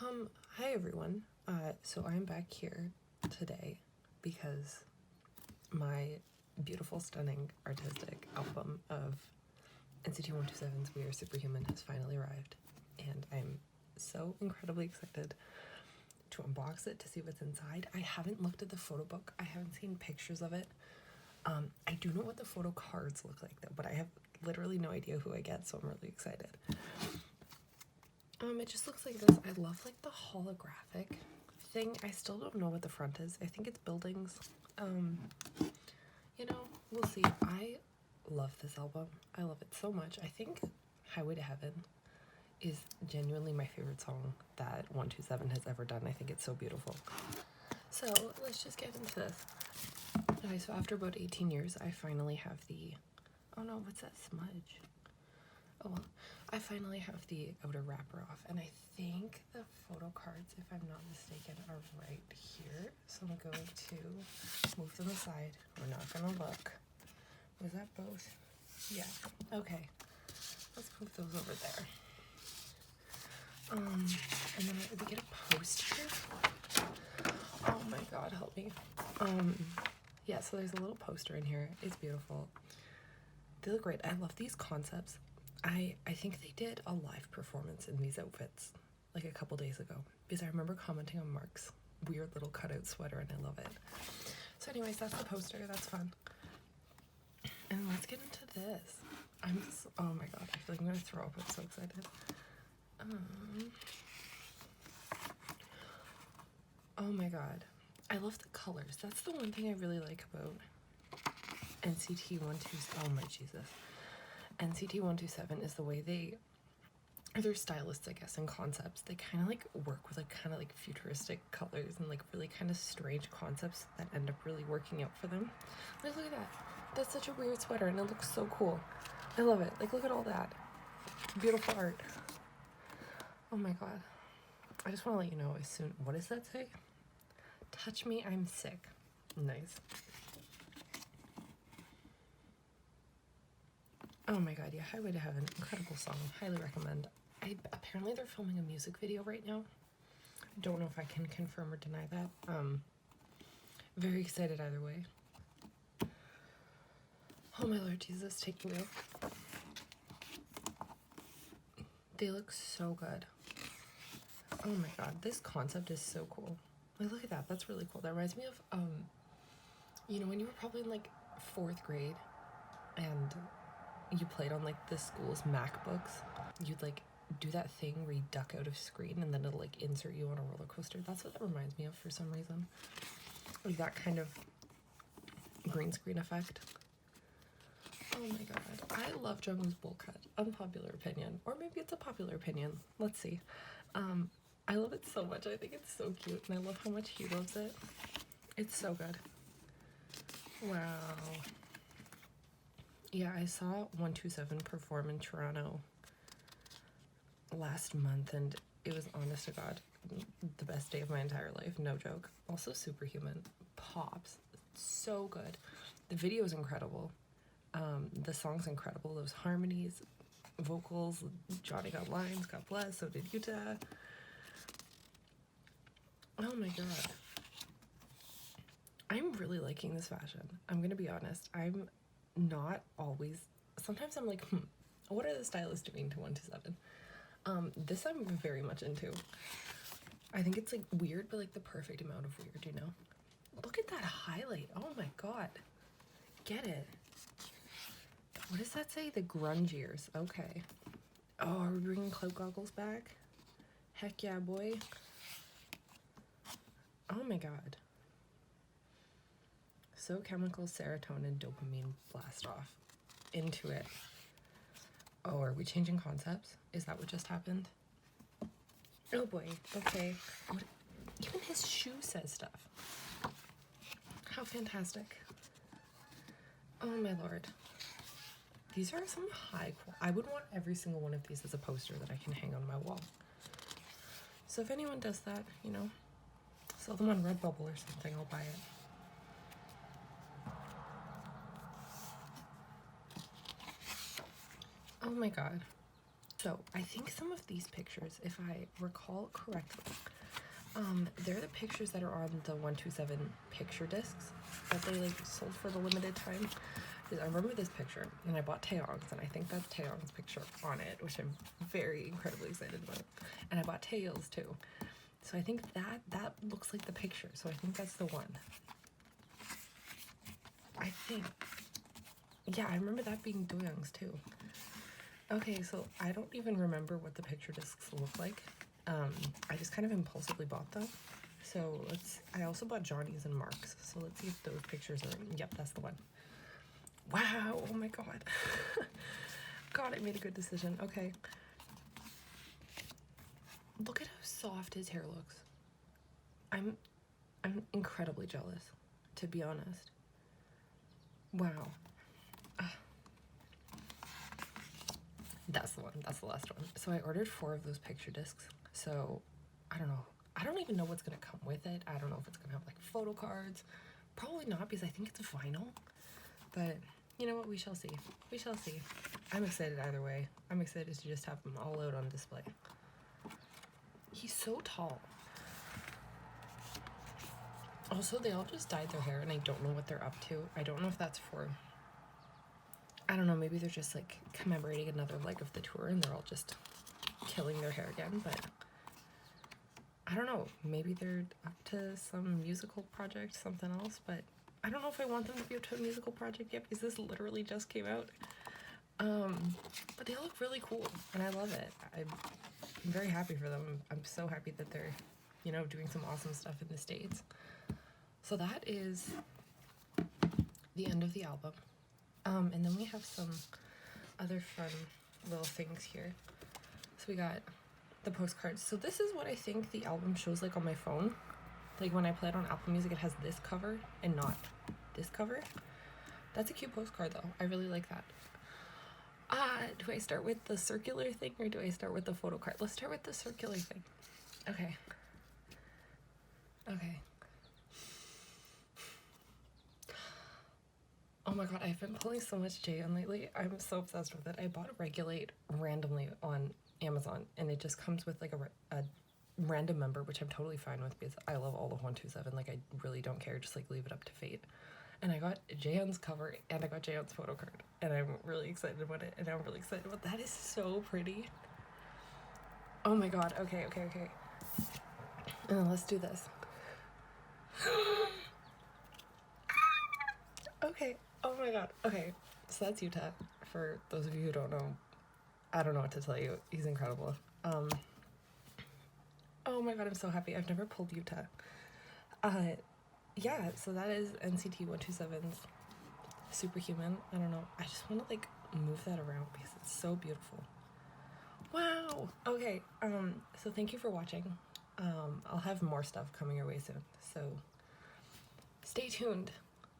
Hi everyone. So I'm back here today because my beautiful, stunning, artistic album of NCT 127's We Are Superhuman has finally arrived, and I'm so incredibly excited to unbox it, to see what's inside. I haven't looked at the photo book. I haven't seen pictures of it. I do know what the photo cards look like though, but I have literally no idea who I get, so I'm really excited. It just looks like this. I love like the holographic thing. I still don't know what the front is. I think it's buildings. You know, we'll see. I love this album. I love it so much. I think Highway to Heaven is genuinely my favorite song that 127 has ever done. I think it's so beautiful. So let's just get into this. Okay, so after about 18 years, I finally have the, oh no, what's that smudge? Oh well, I finally have the outer wrapper off, and I think the photo cards, if I'm not mistaken, are right here. So I'm going to move them aside. We're not gonna look. Was that both? Yeah. Okay. Let's move those over there. And then we get a poster. Oh my God, help me. Yeah. So there's a little poster in here. It's beautiful. They look great. I love these concepts. I think they did a live performance in these outfits like a couple days ago, because I remember commenting on Mark's weird little cutout sweater and I love it. So anyways, that's the poster. That's fun. And let's get into this. I'm just, oh my God, I feel like I'm gonna throw up. I'm so excited. Oh my God, I love the colors. That's the one thing I really like about NCT 127. Oh my Jesus. NCT 127 is the way they're stylists, I guess, and concepts. They kind of like work with like kind of like futuristic colors and like really kind of strange concepts that end up really working out for them. Like, look at that. That's such a weird sweater and it looks so cool. I love it. Like, look at all that. Beautiful art. Oh my God. I just want to let you know as soon. What does that say? Touch me, I'm sick. Nice. Oh my God, yeah, Highway to Heaven, incredible song, highly recommend. Apparently they're filming a music video right now. I don't know if I can confirm or deny that. Very excited either way. Oh my Lord Jesus, take the wheel. They look so good. Oh my God, this concept is so cool. Like, look at that, that's really cool. That reminds me of, you know, when you were probably in like 4th grade and you played on like the school's MacBooks, you'd like do that thing where you duck out of screen and then it'll like insert you on a roller coaster. That's what that reminds me of for some reason. Like that kind of green screen effect. Oh my God, I love Jungkook's bowl cut. Unpopular opinion, or maybe it's a popular opinion. Let's see. I love it so much. I think it's so cute, and I love how much he loves it. It's so good. Wow. Yeah, I saw 127 perform in Toronto last month, and it was, honest to God, the best day of my entire life. No joke. Also Superhuman. Pops. So good. The video is incredible. The song's incredible. Those harmonies, vocals, Johnny got lines, God bless, so did Yuta. Oh my God. I'm really liking this fashion. I'm gonna be honest. I'm not always, sometimes I'm like, what are the stylists doing to 127? This I'm very much into. I think it's like weird, but like the perfect amount of weird, you know? Look at that highlight. Oh my God. Get it. What does that say? The grunge years. Okay. Oh, are we bringing cloud goggles back? Heck yeah, boy. Oh my God. So chemical, serotonin, dopamine, blast off. Into it. Oh, are we changing concepts? Is that what just happened? Oh boy, okay. What, even his shoe says stuff. How fantastic. Oh my Lord. These are some high quality. I would want every single one of these as a poster that I can hang on my wall. So if anyone does that, you know, sell them on Redbubble or something, I'll buy it. Oh my God. So I think some of these pictures, if I recall correctly, they're the pictures that are on the 127 picture discs that they like sold for the limited time. I remember this picture, and I bought Taeyong's, and I think that's Taeyong's picture on it, which I'm very incredibly excited about. And I bought Taeil's too. So I think that looks like the picture. So I think that's the one. I think. Yeah, I remember that being Doyoung's too. Okay, so I don't even remember what the picture discs look like. I just kind of impulsively bought them. So I also bought Johnny's and Mark's. So let's see if those pictures are, yep, that's the one. Wow, oh my god. God, I made a good decision. Okay. Look at how soft his hair looks. I'm incredibly jealous, to be honest. Wow. That's the one. That's the last one. So I ordered 4 of those picture discs. So I don't know. I don't even know what's gonna come with it. I don't know if it's gonna have like photo cards. Probably not, because I think it's vinyl. But you know what? We shall see. We shall see. I'm excited either way. I'm excited to just have them all out on display. He's so tall. Also, they all just dyed their hair, and I don't know what they're up to. I don't know if that's for, I don't know, maybe they're just like commemorating another leg of the tour and they're all just killing their hair again, but I don't know, maybe they're up to some musical project, something else, but I don't know if I want them to be up to a musical project yet, because this literally just came out. But they look really cool, and I love it. I'm very happy for them. I'm so happy that they're, you know, doing some awesome stuff in the States. So that is the end of the album. And then we have some other fun little things here. So we got the postcards. So this is what I think the album shows like on my phone. Like when I play it on Apple Music, it has this cover and not this cover. That's a cute postcard though. I really like that. Do I start with the circular thing or do I start with the photo card? Let's start with the circular thing. Okay. Okay. Oh my god, I've been pulling so much Jaehyun lately. I'm so obsessed with it. I bought Regulate randomly on Amazon, and it just comes with like a random member, which I'm totally fine with because I love all of 127. Like, I really don't care. Just like leave it up to fate. And I got Jaehyun's cover, and I got Jaehyun's photo card, and I'm really excited about it. And I'm really excited about that. Is so pretty. Oh my god. Okay. Let's do this. Okay. Oh my god. Okay. So that's Utah. For those of you who don't know, I don't know what to tell you. He's incredible. Oh my god, I'm so happy. I've never pulled Utah. Yeah, so that is NCT 127's Superhuman. I don't know. I just want to like move that around because it's so beautiful. Wow. Okay. So thank you for watching. I'll have more stuff coming your way soon. So stay tuned.